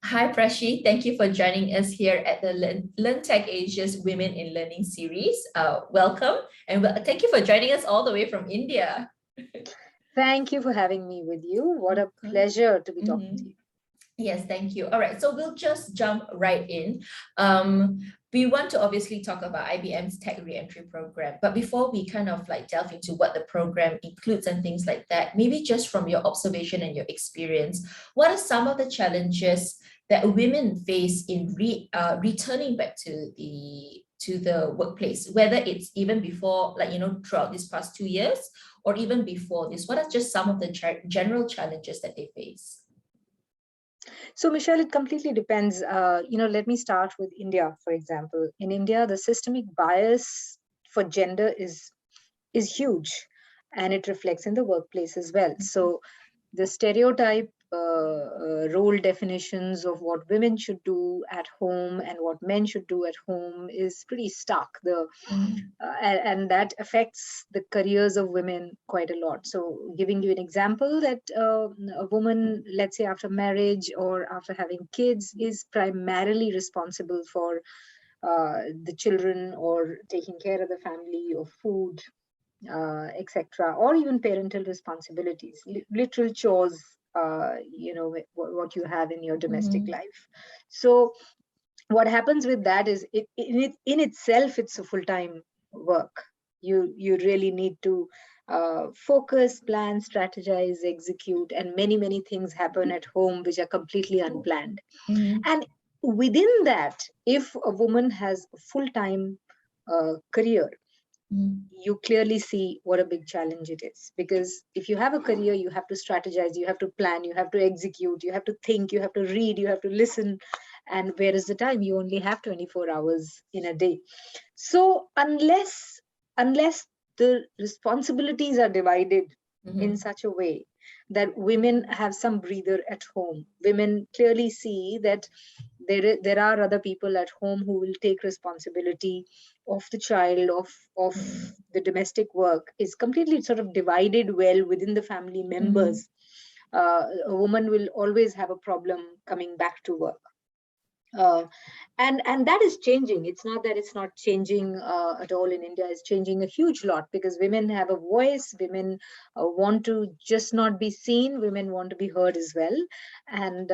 Hi, Prachi. Thank you for joining us here at the LearnTech Asia's Women in Learning series. Welcome and thank you for joining us all the way from India. Thank you for having me with you. What Of a course. pleasure to be talking to Mhm. you. Yes, thank you. All right, so we'll just jump right in. We want to obviously talk about IBM's Tech Reentry program, but before we kind of like delve into what the program includes and things like that, maybe just from your observation and your experience, what are some of the challenges that women face in returning back to the workplace, whether it's even before, like, throughout these past 2 years, or even before this? What are just some of the general challenges that they face? So, Michelle, it completely depends. Let me start with India, for example. In India, the systemic bias for gender is huge, and it reflects in the workplace as well. So, the stereotype role definitions of what women should do at home and what men should do at home is pretty stark. Mm, And that affects the careers of women quite a lot. So, giving you an example, that a woman, let's say after marriage or after having kids, is primarily responsible for the children or taking care of the family or food, etc., or even parental responsibilities, literal chores. What you have in your domestic mhm, life. So what happens with that is in itself it's a full-time work. You really need to focus, plan, strategize, execute, and many things happen at home which are completely unplanned. mhm, And within that, if a woman has a full-time career, mhm, you clearly see what a big challenge it is. Because if you have a career, you have to strategize, you have to plan, you have to execute, you have to think, you have to read, you have to listen. And where is the time? You only have 24 hours in a day. So unless the responsibilities are divided in mhm, such a way that women have some breather at home, women clearly see that there are other people at home who will take responsibility of the child, of mhm, the domestic work, is completely sort of divided well within the family mhm. members. A woman will always have a problem coming back to work. uh, and that is changing. It's not that it's not changing at all. In India, it's changing a huge lot because women have a voice. Women want to just not be seen. Women want to be heard as well. And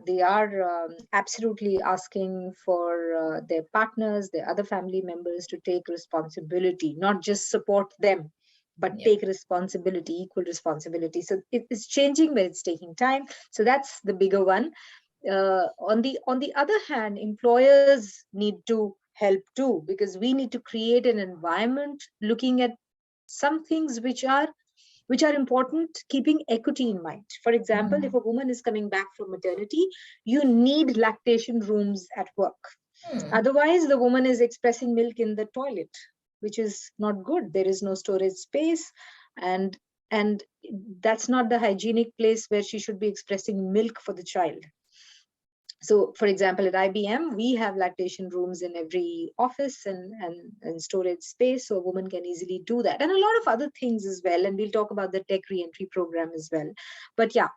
they are absolutely asking for their partners, their other family members, to take responsibility, not just support them, but Yep. take responsibility, equal responsibility. So it's changing, but it's taking time. So that's the bigger one. On the other hand, employers need to help too, because we need to create an environment looking at some things which are important, keeping equity in mind. For example, if Mhm. a woman is coming back from maternity, you need lactation rooms at work. Hmm. Otherwise, the woman is expressing milk in the toilet, which is not good. There is no storage space, and and that's not the hygienic place where she should be expressing milk for the child. So, for example, at IBM, we have lactation rooms in every office and storage space, so a woman can easily do that. And a lot of other things as well. And we'll talk about the tech reentry program as well. But yeah,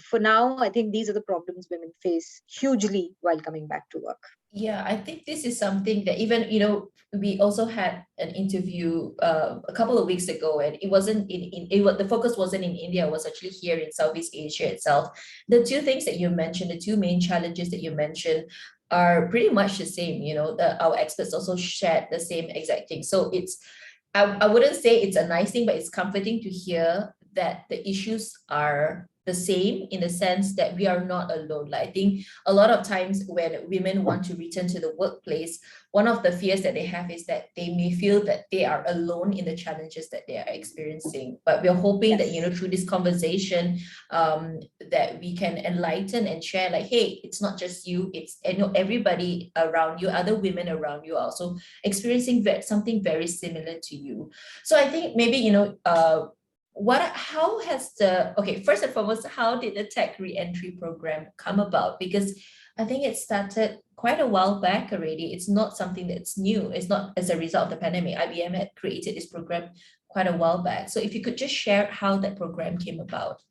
for now, I think these are the problems women face hugely while coming back to work. Yeah, I think this is something that even, we also had an interview a couple of weeks ago, and it wasn't the focus wasn't in India, it was actually here in Southeast Asia itself. The two things that you mentioned, the two main challenges that you mentioned are pretty much the same, our experts also shared the same exact thing. So I wouldn't say it's a nice thing, but it's comforting to hear that the issues are the same in the sense that we are not alone. Like, I think a lot of times when women want to return to the workplace, one of the fears that they have is that they may feel that they are alone in the challenges that they are experiencing. But we're hoping that, Yes. through this conversation, that we can enlighten and share, like, hey, it's not just you, it's, everybody around you, other women around you are also experiencing something very similar to you. So I think maybe, how has okay, first and foremost, how did the tech reentry program come about? Because I think it started quite a while back already. It's not something that's new. It's not as a result of the pandemic. IBM had created this program quite a while back. So if you could just share how that program came about.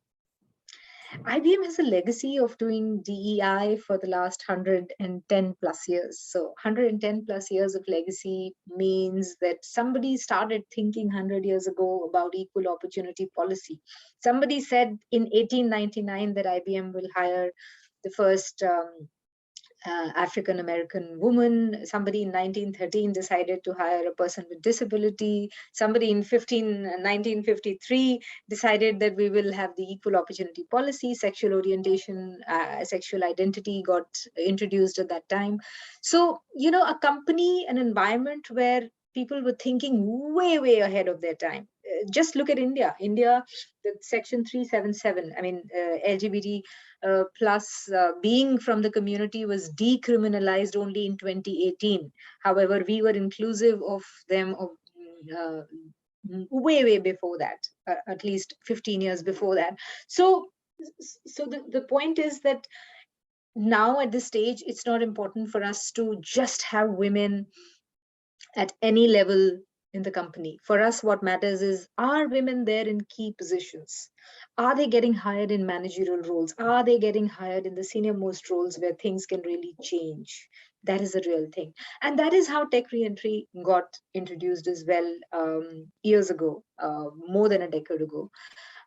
IBM has a legacy of doing DEI for the last 110 plus years. So 110 plus years of legacy means that somebody started thinking 100 years ago about equal opportunity policy. Somebody said in 1899 that IBM will hire the first African American woman. Somebody in 1913 decided to hire a person with disability. Somebody in 1953 decided that we will have the equal opportunity policy. Sexual orientation, sexual identity got introduced at that time. So, a company, an environment where people were thinking way ahead of their time. Just look at India. The Section 377, LGBT plus being from the community was decriminalized only in 2018. However, we were inclusive of them uh, way before that, at least 15 years before that. So the point is that now at this stage, it's not important for us to just have women at any level in the company. For us, what matters is, are women there in key positions? Are they getting hired in managerial roles? Are they getting hired in the senior most roles where things can really change? That is a real thing. And that is how Tech Reentry got introduced as well years ago, more than a decade ago.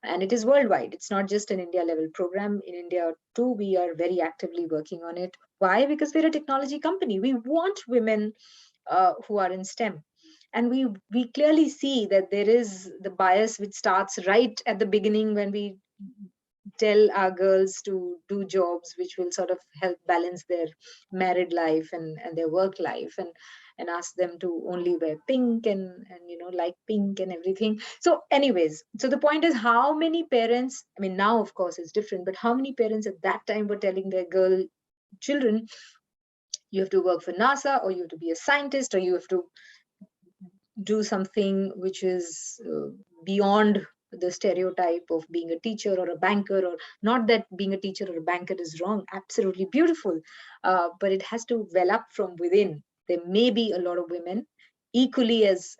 And it is worldwide. It's not just an India level program. In India too, we are very actively working on it. Why? Because we're a technology company. We want women who are in STEM. And we clearly see that there is the bias which starts right at the beginning when we tell our girls to do jobs which will sort of help balance their married life and their work life, and ask them to only wear pink and like pink and everything. So anyways, so the point is, how many parents, now of course it's different, but how many parents at that time were telling their children, you have to work for NASA, or you have to be a scientist, or you have to do something which is beyond the stereotype of being a teacher or a banker. Or not that being a teacher or a banker is wrong, absolutely beautiful, but it has to well up from within. There may be a lot of women equally as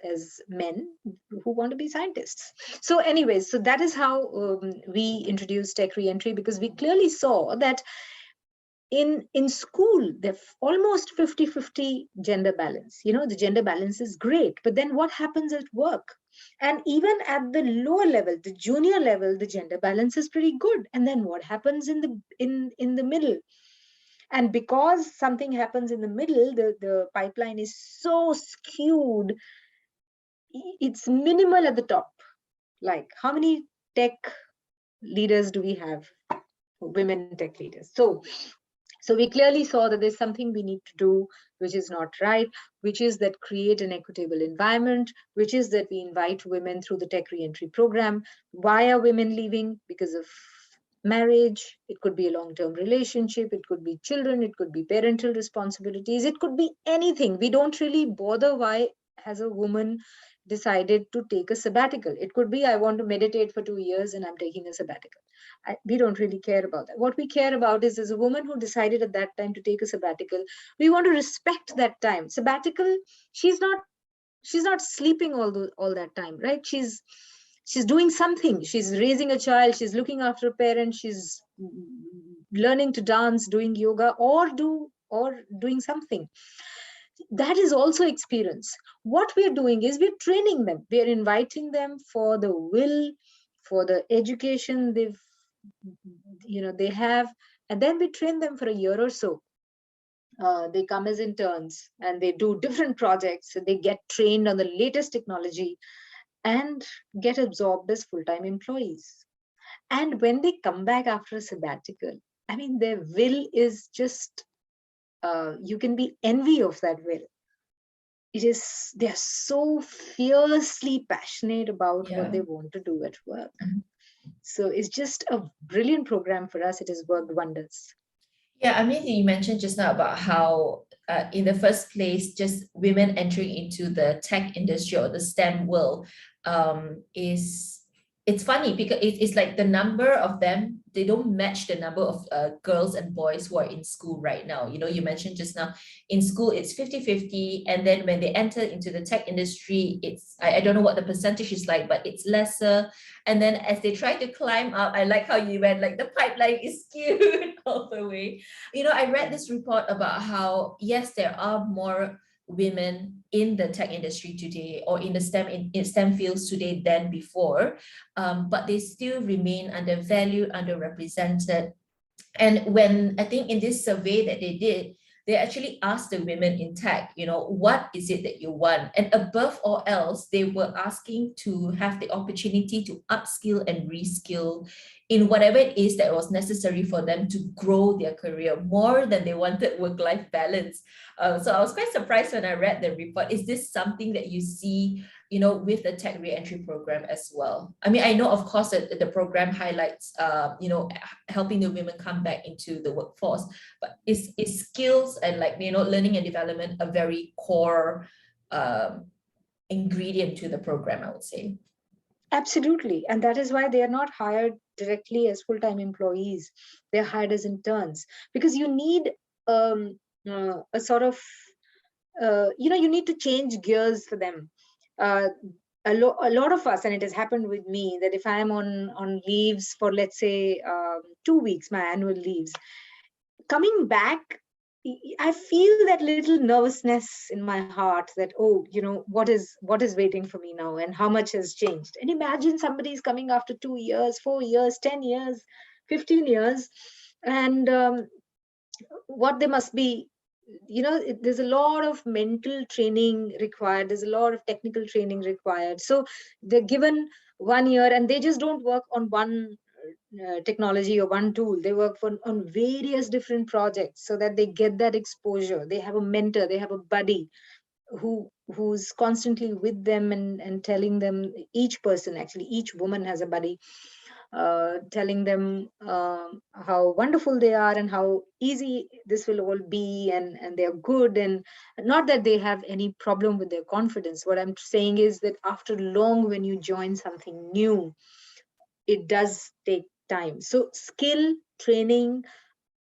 men who want to be scientists. So anyways, so that is how we introduced Tech Reentry, because we clearly saw that in school, they're almost 50-50 gender balance. The gender balance is great, but then what happens at work? And even at the lower level, the junior level, the gender balance is pretty good. And then what happens in the middle? And because something happens in the middle, the pipeline is so skewed, it's minimal at the top. Like, how many tech leaders do we have? Women tech leaders. So we clearly saw that there's something we need to do, which is not right, which is that create an equitable environment, which is that we invite women through the Tech Reentry program. Why are women leaving? Because of marriage. It could be a long-term relationship. It could be children. It could be parental responsibilities. It could be anything. We don't really bother why has a woman decided to take a sabbatical. It could be, I want to meditate for 2 years and I'm taking a sabbatical. We don't really care about that. What we care about is, as a woman who decided at that time to take a sabbatical, we want to respect that time. Sabbatical, she's not sleeping all that time, right? She's doing something. She's raising a child, she's looking after a parent, she's learning to dance, doing yoga, or doing something. That is also experience. What we're doing is we're training them. We're inviting them for the will, for the education they have, and then we train them for a year or so. They come as interns and they do different projects. So they get trained on the latest technology and get absorbed as full-time employees. And when they come back after a sabbatical, their will is just, you can be envy of that will. They're so fiercely passionate about what they want to do at work. So it's just a brilliant program for us. It has worked wonders. Yeah, you mentioned just now about how in the first place, just women entering into the tech industry or the STEM world is it's funny because it's like the number of them, they don't match the number of girls and boys who are in school right now. You know, you mentioned just now, in school it's 50-50, and then when they enter into the tech industry, it's I don't know what the percentage is like, but it's lesser. And then as they try to climb up, I like how you went like the pipeline is skewed all the way. You know, I read this report about how yes, there are more women in the tech industry today, or in the in STEM fields today than before, but they still remain undervalued, underrepresented. And when I think in this survey that they did, they actually asked the women in tech, you know, what is it that you want? And above all else, they were asking to have the opportunity to upskill and reskill in whatever it is that was necessary for them to grow their career more than they wanted work-life balance. So I was quite surprised when I read the report. Is this something that you see, you know, with the tech reentry program as well? I mean, I know, of course, that the program highlights, you know, helping the women come back into the workforce, but is skills and, like, you know, learning and development a very core ingredient to the program, I would say. Absolutely. And that is why they are not hired directly as full-time employees. They're hired as interns, because you need a sort of, you need to change gears for them. A lot of us, and it has happened with me, that if I am on leaves for, let's say, 2 weeks, my annual leaves, coming back, I feel that little nervousness in my heart that, oh, what is waiting for me now, and how much has changed. And imagine somebody is coming after 2 years, 4 years, 10 years, 15 years, and what they must be, there's a lot of mental training required. There's a lot of technical training required. So they're given 1 year, and they just don't work on one technology or one tool. They work on various different projects, so that they get that exposure. They have a mentor, they have a buddy who's constantly with them, and telling them, each person, actually each woman has a buddy, telling them how wonderful they are, and how easy this will all be, and they're good. And not that they have any problem with their confidence. What I'm saying is that after long, when you join something new, it does take time. So skill training,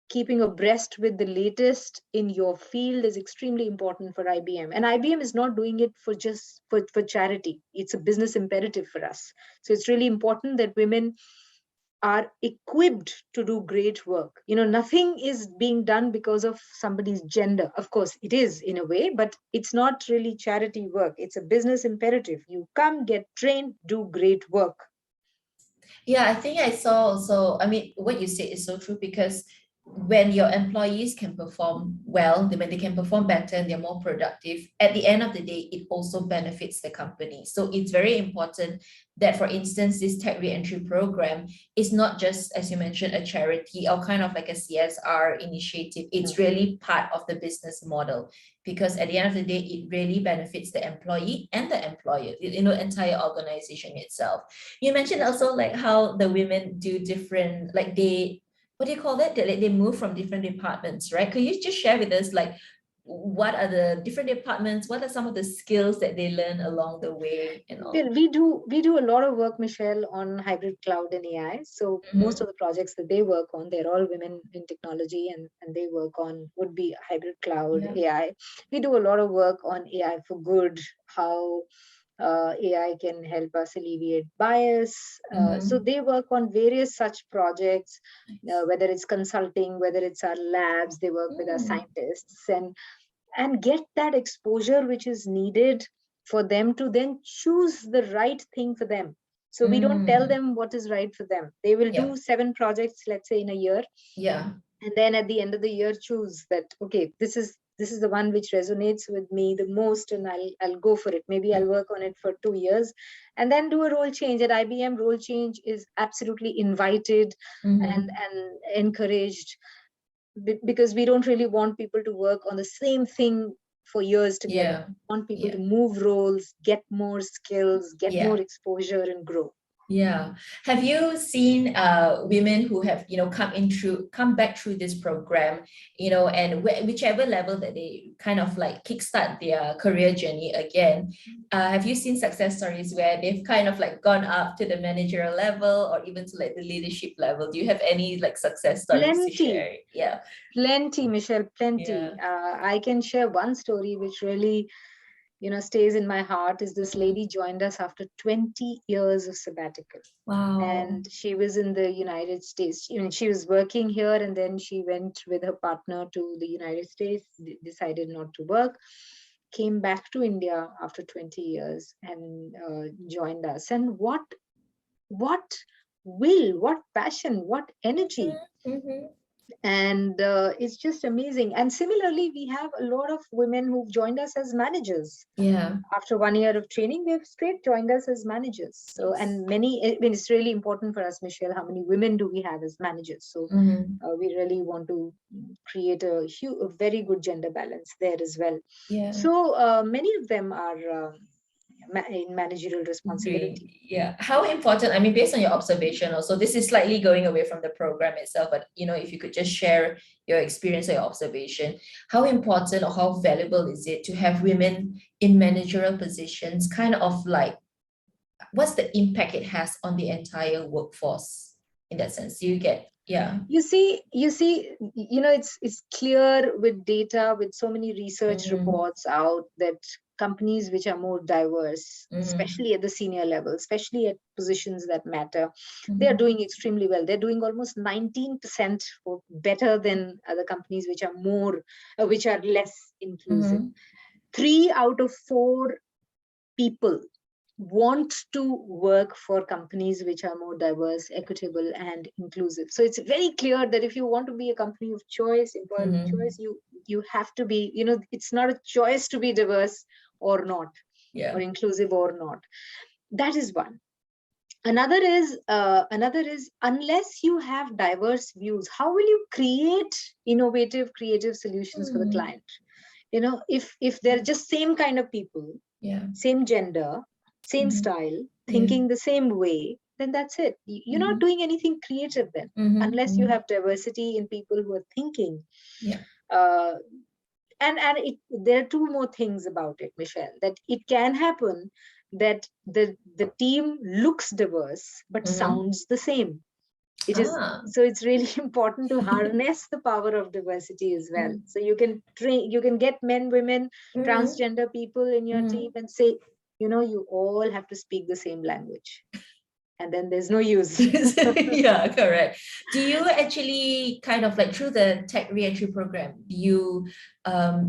keeping abreast with the latest in your field, is extremely important for IBM. And IBM is not doing it for just for charity. It's a business imperative for us. So it's really important that women are equipped to do great work. Nothing is being done because of somebody's gender. Of course, it is in a way, but it's not really charity work. It's a business imperative. You come, get trained, do great work. Yeah, I think I saw also, I mean, what you said is so true, because when your employees can perform well, when they can perform better and they're more productive, at the end of the day, it also benefits the company. So it's very important that, for instance, this tech reentry program is not just, as you mentioned, a charity or kind of like a CSR initiative. It's really part of the business model, because at the end of the day, it really benefits the employee and the employer, entire organization itself. You mentioned also like how the women do different, like what do you call that? They move from different departments, right? Could you just share with us, like, what are the different departments? What are some of the skills that they learn along the way and all? Well, we do a lot of work, Michelle, on hybrid cloud and AI. So most of the projects that they work on, they're all women in technology, and they work on would be hybrid cloud, AI. We do a lot of work on AI for good, how AI can help us alleviate bias. So they work on various such projects, whether it's consulting, whether it's our labs. They work with our scientists, and get that exposure which is needed for them to then choose the right thing for them. So we don't tell them what is right for them. They will do 7 projects, let's say, in a year. Yeah. And then at the end of the year, choose that, okay, this is the one which resonates with me the most, and I'll go for it. Maybe I'll work on it for 2 years, and then do a role change. At IBM, role change is absolutely invited and encouraged, because we don't really want people to work on the same thing for years together. We want people to move roles, get more skills, get more exposure, and grow. Yeah. Have you seen women who have, come back through this program, and whichever level that they kind of like kickstart their career journey again, have you seen success stories where they've kind of like gone up to the managerial level or even to like the leadership level? Do you have any like success stories to Plenty, share? Yeah. plenty, Michelle, plenty. Yeah. I can share one story which really, stays in my heart. Is this Mhm. lady joined us after 20 years of sabbatical, Wow. and she was in the United States. She was working here, and then she went with her partner to the United States, decided not to work, came back to India after 20 years and joined us. And what what passion, what energy! Mm-hmm. And it's just amazing. And similarly, we have a lot of women who've joined us as managers. Yeah. After 1 year of training, they've straight joined us as managers. So, Yes. and many, I mean, it's really important for us, Michelle, how many women do we have as managers? So Mm-hmm. we really want to create a very good gender balance there as well. Yeah. So many of them are in managerial Great. responsibility. Yeah. How important, I mean, based on your observation also, this is slightly going away from the program itself, but if you could just share your experience or your observation, how important or how valuable is it to have women in managerial positions, kind of like what's the impact it has on the entire workforce in that sense? Do you get, yeah. It's clear with data, with so many research Mm-hmm. reports out, that companies which are more diverse, Mm-hmm. especially at the senior level, especially at positions that matter, they are Mm-hmm. doing extremely well. They're doing almost 19% better than other companies which are which are less inclusive. Mm-hmm. 3 out of 4 people want to work for companies which are more diverse, equitable, and inclusive. So it's very clear that if you want to be a company of choice, employer of Mm-hmm. choice, you have to be, it's not a choice to be diverse or not, or Yeah. inclusive or not. That is one. Another is unless you have diverse views, how will you create innovative, creative solutions for the Mm. client? If they're just same kind of people, Yeah. same gender, same Mm-hmm. style, Yeah. thinking the same way, then that's it. You're not Mm-hmm. doing anything creative then, Mm-hmm. unless you Mm-hmm. have diversity in people who are thinking. Yeah. Uh, there are two more things about it, Michelle, that it can happen that the team looks diverse but Mm-hmm. sounds the same. It is Ah. so it's really important to harness the power of diversity as well. So you can get men, women, Mm-hmm. transgender people in your team Mm-hmm. and say, you all have to speak the same language, and then there's no use. Yeah, correct. Do you actually kind of like through the tech reentry program, do you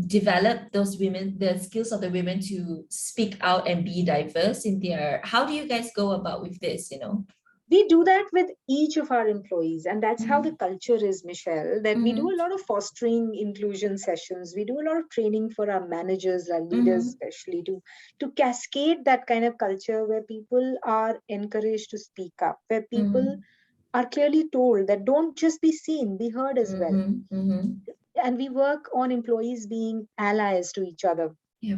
develop those women, the skills of the women to speak out and be diverse in their, how do you guys go about with this? We do that with each of our employees, and that's how the Mm-hmm. culture is, Michelle, that we do Mm-hmm. a lot of fostering inclusion sessions. We do a lot of training for our managers, our leaders, Mm-hmm. especially to cascade that kind of culture where people are encouraged to speak up, where people Mm-hmm. are clearly told that don't just be seen, be heard as well. Mm-hmm. Mm-hmm. And we work on employees being allies to each other. Yeah.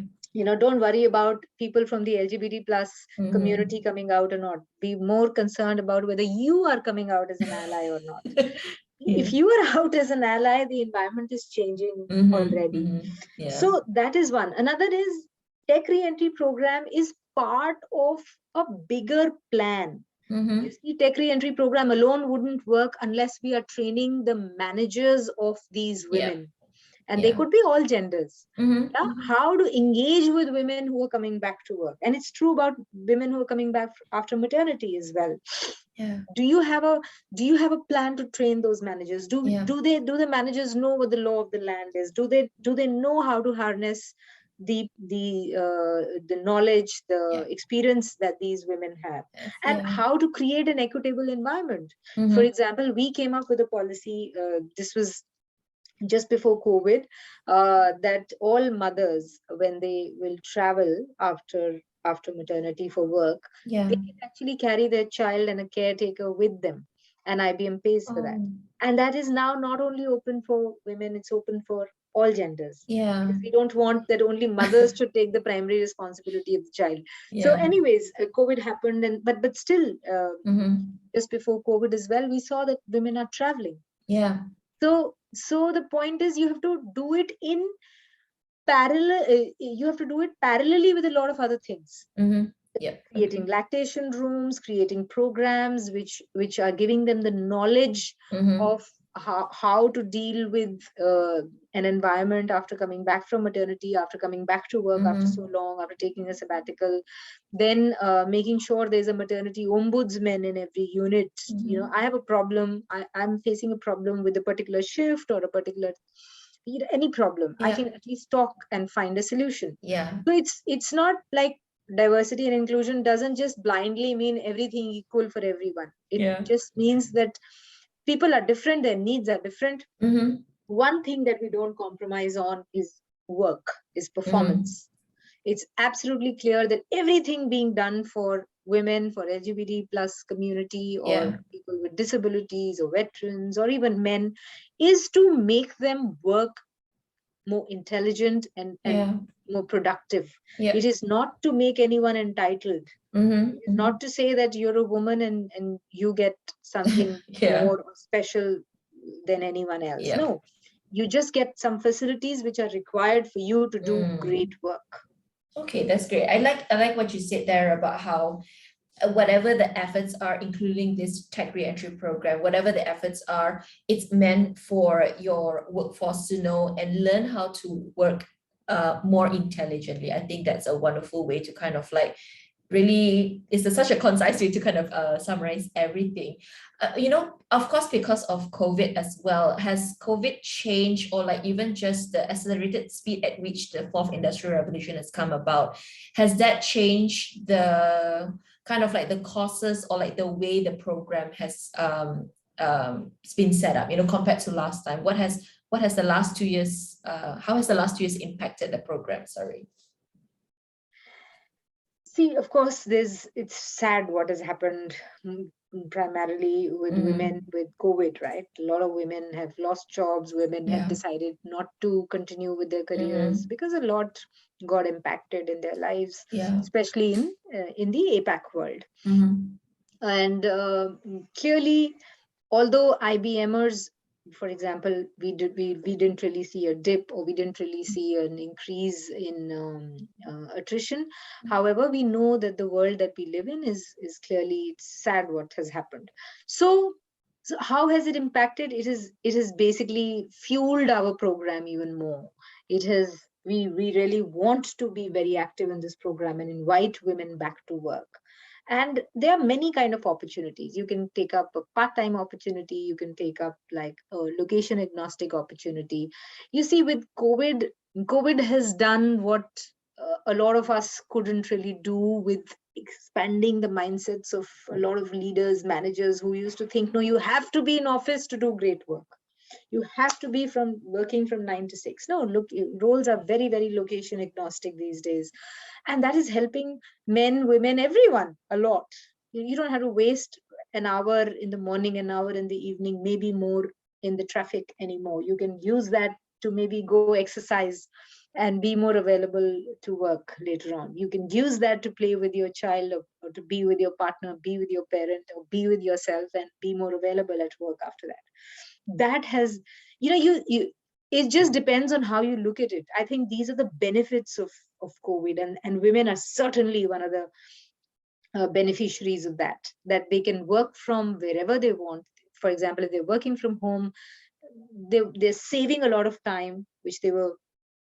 Don't worry about people from the LGBT plus Mm-hmm. community coming out or not. Be more concerned about whether you are coming out as an ally or not. Yeah. If you are out as an ally, the environment is changing Mm-hmm. already. Mm-hmm. Yeah. So that is one. Another is tech reentry program is part of a bigger plan. You Mm-hmm. see, tech reentry program alone wouldn't work unless we are training the managers of these Yeah. women, and they Yeah. could be all genders. Mm-hmm. Yeah, Mm-hmm. how to engage with women who are coming back to work, and it's true about women who are coming back after maternity as well. Yeah. Do you have a plan to train those managers? do Yeah. do they do the managers know what the law of the land is? Do they know how to harness the knowledge, the Yeah. experience that these women have, and Yeah. how to create an equitable environment? For Mm-hmm. example, we came up with a policy, this was just before COVID, that all mothers, when they will travel after maternity for work, they Yeah. can actually carry their child and a caretaker with them, and IBM pays for that. Oh. And that is now not only open for women; it's open for all genders. Yeah. Because we don't want that only mothers should take the primary responsibility of the child. So Yeah. anyways, COVID happened, and but still, just before COVID as well, we saw that women are traveling. Yeah. So the point is, you have to do it in parallel. You have to do it parallelly with a lot of other things. Yeah. Creating lactation rooms, creating programs which are giving them the knowledge of how to deal with an environment after coming back from maternity, after coming back to work after so long, after taking a sabbatical. Then making sure there's a maternity ombudsman in every unit. I have a problem, I'm facing a problem with a particular shift or a particular any problem. I can at least talk and find a solution. So it's not like diversity and inclusion doesn't just blindly mean everything equal for everyone. It just means that people are different, their needs are different. One thing that we don't compromise on is work, is performance. It's absolutely clear that everything being done for women, for LGBT plus community, or people with disabilities, or veterans, or even men, is to make them work more intelligent and more productive. It is not to make anyone entitled. It is not to say that you're a woman and you get something more or special than anyone else. No, you just get some facilities which are required for you to do great work. Okay, that's great. I like what you said there about how whatever the efforts are, including this tech reentry program, whatever the efforts are, it's meant for your workforce to know and learn how to work more intelligently. I think that's a wonderful way to kind of like really, it's such a concise way to kind of summarize everything. Of course, because of COVID as well, has COVID changed, or like even just the accelerated speed at which the fourth industrial revolution has come about, has that changed the kind of like the courses or like the way the program has been set up, compared to last time? What has the last 2 years, how has the last 2 years impacted the program? Sorry. See, of course, it's sad what has happened primarily with women with COVID, right? A lot of women have lost jobs. Women have decided not to continue with their careers because a lot got impacted in their lives, especially in the APAC world. And clearly, although IBMers, for example, we didn't really see a dip, or we didn't really see an increase in attrition. However, we know that the world that we live in is clearly, it's sad what has happened. So how has it impacted? It has basically fueled our program even more. We really want to be very active in this program and invite women back to work. And there are many kind of opportunities. You can take up a part-time opportunity. You can take up like a location agnostic opportunity. You see, with COVID has done what a lot of us couldn't really do, with expanding the mindsets of a lot of leaders, managers who used to think, no, you have to be in office to do great work. You have to be working from 9 to 6. No, look, roles are very, very location agnostic these days. And that is helping men, women, everyone a lot. You don't have to waste an hour in the morning, an hour in the evening, maybe more in the traffic anymore. You can use that to maybe go exercise and be more available to work later on. You can use that to play with your child, or to be with your partner, be with your parent, or be with yourself, and be more available at work after that. That has, it just depends on how you look at it. I think these are the benefits of COVID, and women are certainly one of the beneficiaries of that they can work from wherever they want. For example, if they're working from home, they're saving a lot of time, which they were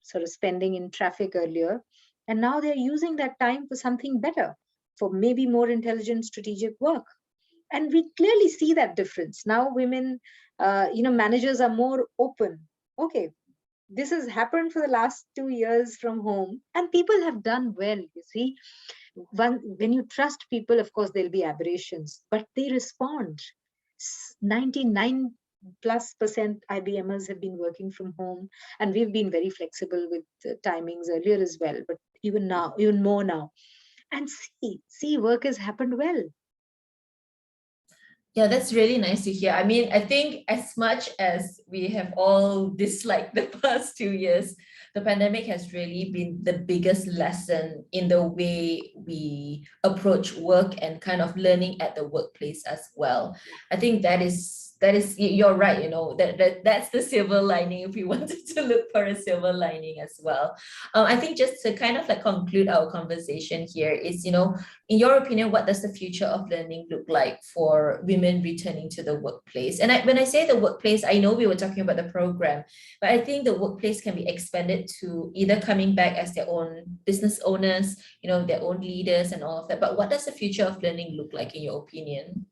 sort of spending in traffic earlier. And now they're using that time for something better, for maybe more intelligent strategic work. And we clearly see that difference. Now women, managers are more open. Okay, this has happened for the last 2 years from home, and people have done well. You see, when you trust people, of course, there'll be aberrations, but they respond. 99% plus IBMers have been working from home, and we've been very flexible with the timings earlier as well, but even now, even more now. And see, work has happened well. Yeah, that's really nice to hear. I mean, I think as much as we have all disliked the past 2 years, the pandemic has really been the biggest lesson in the way we approach work and kind of learning at the workplace as well. I think you're right, that's the silver lining if we wanted to look for a silver lining as well. I think just to kind of like conclude our conversation here is, in your opinion, what does the future of learning look like for women returning to the workplace? And when I say the workplace, I know we were talking about the program, but I think the workplace can be expanded to either coming back as their own business owners, their own leaders and all of that. But what does the future of learning look like in your opinion?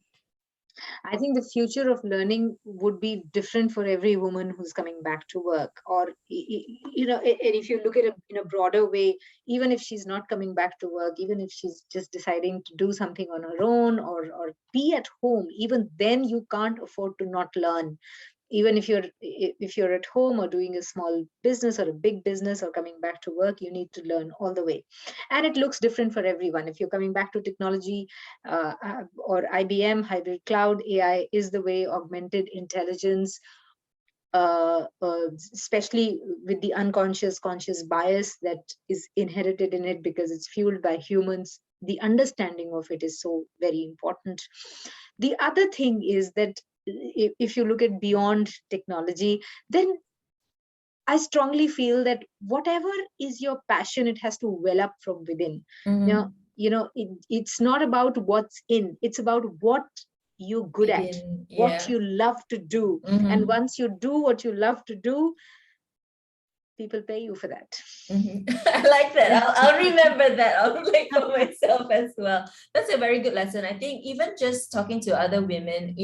I think the future of learning would be different for every woman who's coming back to work. Or, and if you look at it in a broader way, even if she's not coming back to work, even if she's just deciding to do something on her own or be at home, even then you can't afford to not learn. Even if you're at home or doing a small business or a big business or coming back to work, you need to learn all the way. And it looks different for everyone. If you're coming back to technology, or IBM hybrid cloud AI is the way. Augmented intelligence, especially with the unconscious conscious bias that is inherited in it because it's fueled by humans, the understanding of it is so very important. The other thing is that if you look at beyond technology, then I strongly feel that whatever is your passion, it has to well up from within. Mm-hmm. Now, it's not about what's in, it's about what you're good at, Within, what yeah. you love to do. And Mm-hmm. once you do what you love to do, people pay you for that. Mhm. I like that. I'll remember that. I'll like for myself as well. That's a very good lesson. I think even just talking to other women,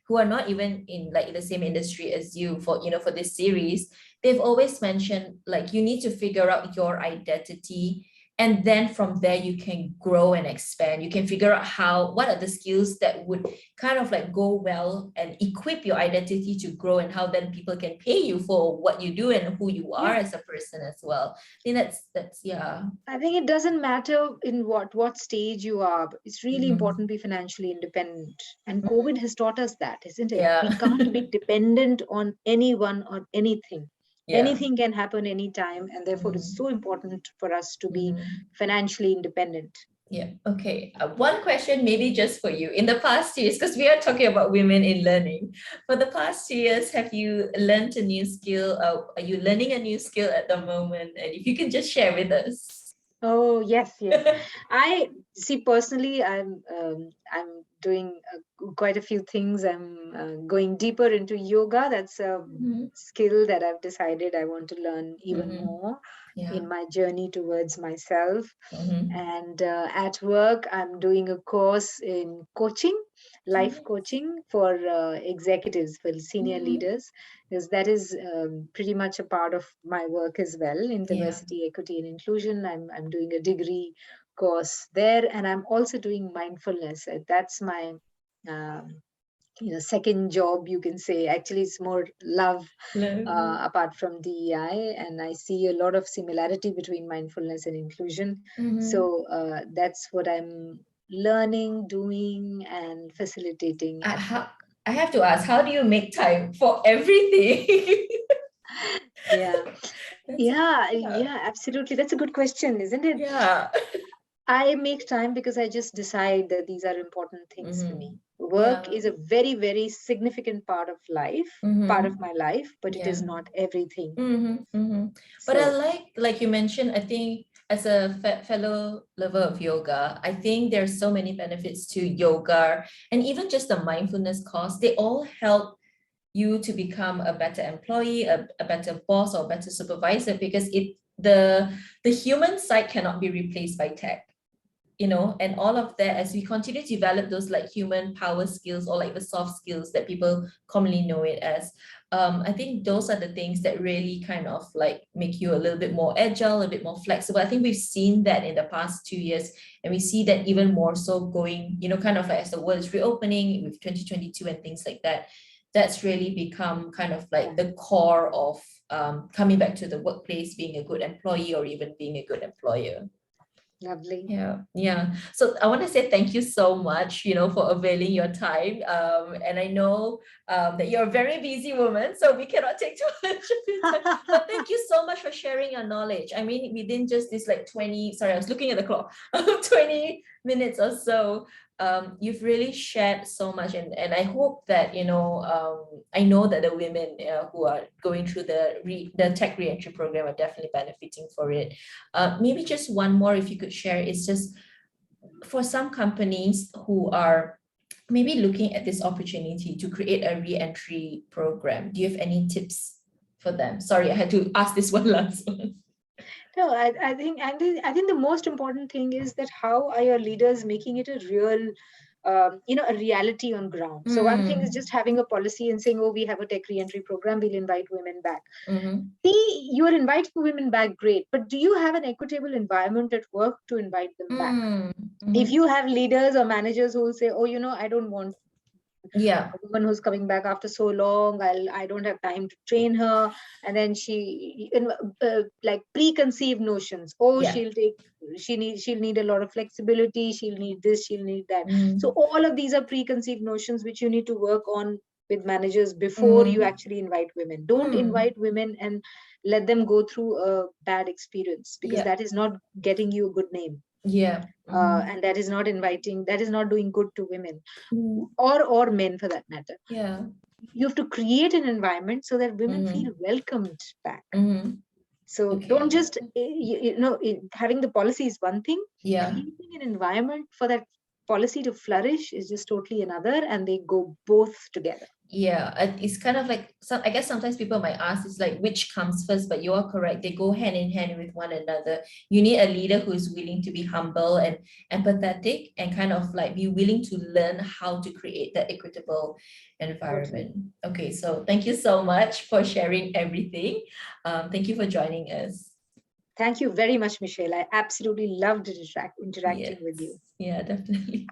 who are not even in like the same industry as you for this series, they've always mentioned like you need to figure out your identity. And then from there you can grow and expand. You can figure out what are the skills that would kind of like go well and equip your identity to grow, and how then people can pay you for what you do and who you are Yeah, as a person as well. I think that's yeah. I think it doesn't matter in what stage you are, but it's really Mhm. important to be financially independent. And Mhm. COVID has taught us that, isn't it? Yeah. We can't be dependent on anyone or anything. Yeah. Anything can happen anytime, and therefore it's Mhm. so important for us to be Mhm. financially independent. Yeah. Okay. One question, maybe just for you. In the past years, because we are talking about women in learning, for the past 2 years, have you learned a new skill? Are you learning a new skill at the moment? And if you can just share with us. Oh yes, yes. I see personally. I'm doing quite a few things. I'm going deeper into yoga. That's a Mhm. skill that I've decided I want to learn even Mhm. more Yeah. in my journey towards myself. Mhm. And at work, I'm doing a course in coaching, life coaching for executives, for senior Mhm. leaders, because that is pretty much a part of my work as well, in Yeah. diversity, equity, and inclusion. I'm doing a degree course there, and I'm also doing mindfulness. That's my um, second job, you can say. Actually, it's more love Love. apart from DEI, and I see a lot of similarity between mindfulness and inclusion. Mhm. So that's what I'm learning, doing, and facilitating I, at how, work. I have to ask, how do you make time for everything? Yeah, That's yeah, yeah. yeah, absolutely. That's a good question, isn't it? Yeah. I make time because I just decide that these are important things for me. Mm-hmm. Work Yeah. is a very, very significant part of Mm-hmm. my life, but it is Yeah. not everything. Mm-hmm. Mm-hmm. But I So, like you mentioned, I think as a fellow lover of yoga, I think there's so many benefits to yoga, and even just the mindfulness course, they all help you to become a better employee, a better boss or better supervisor, because the human side cannot be replaced by tech, and all of that, as we continue to develop those like human power skills, or like the soft skills that people commonly know it as. I think those are the things that really kind of like make you a little bit more agile, a bit more flexible. I think we've seen that in the past 2 years, and we see that even more so going, kind of like as the world is reopening with 2022 and things like that. That's really become kind of like yeah. the core of coming back to the workplace, being a good employee or even being a good employer. Lovely. Yeah. So I want to say thank you so much, for availing your time. And I know that you're a very busy woman, so we cannot take too much of your time. But thank you so much for sharing your knowledge. I mean, within just this like 20, sorry, I was looking at the clock, 20 minutes or so, you've really shared so much. And I hope that, I know that the women who are going through the tech reentry program are definitely benefiting for it. Maybe just one more, if you could share, is just for some companies who are maybe looking at this opportunity to create a re-entry program. Do you have any tips for them? Sorry, I had to ask this one last one. No, I think the most important thing is that how are your leaders making it a real, a reality on ground. So one thing is Mm, just having a policy and saying, oh, we have a tech reentry program, we'll invite women back. mhm, See, you are inviting women back, great, but do you have an equitable environment at work to invite them back? mm, If mhm. you have leaders or managers who will say, oh, I don't want Yeah, a woman who's coming back after so long, I don't have time to train her, and then like preconceived notions, oh, yeah. she'll need a lot of flexibility, she'll need this, she'll need that. So Mm, all of these are preconceived notions which you need to work on with managers before you mm, actually invite women. Don't mm, invite women and let them go through a bad experience, because yeah, that is not getting you a good name. yeah. Mhm, And that is not doing good to women, mm, or men for that matter. yeah. You have to create an environment so that women feel Mhm, welcomed back. mhm. So don't Okay. just having the policy is one thing, Yeah. creating an environment for that policy to flourish is just totally another, and they go both together. Yeah, it's kind of like some. I guess sometimes people might ask, it's like which comes first, but you are correct. They go hand in hand with one another. You need a leader who is willing to be humble and empathetic and kind of like be willing to learn how to create that equitable Totally. environment. Okay, so thank you so much for sharing everything. Thank you for joining us. Thank you very much, Michelle. I absolutely loved Yes, interacting with you. yeah, definitely.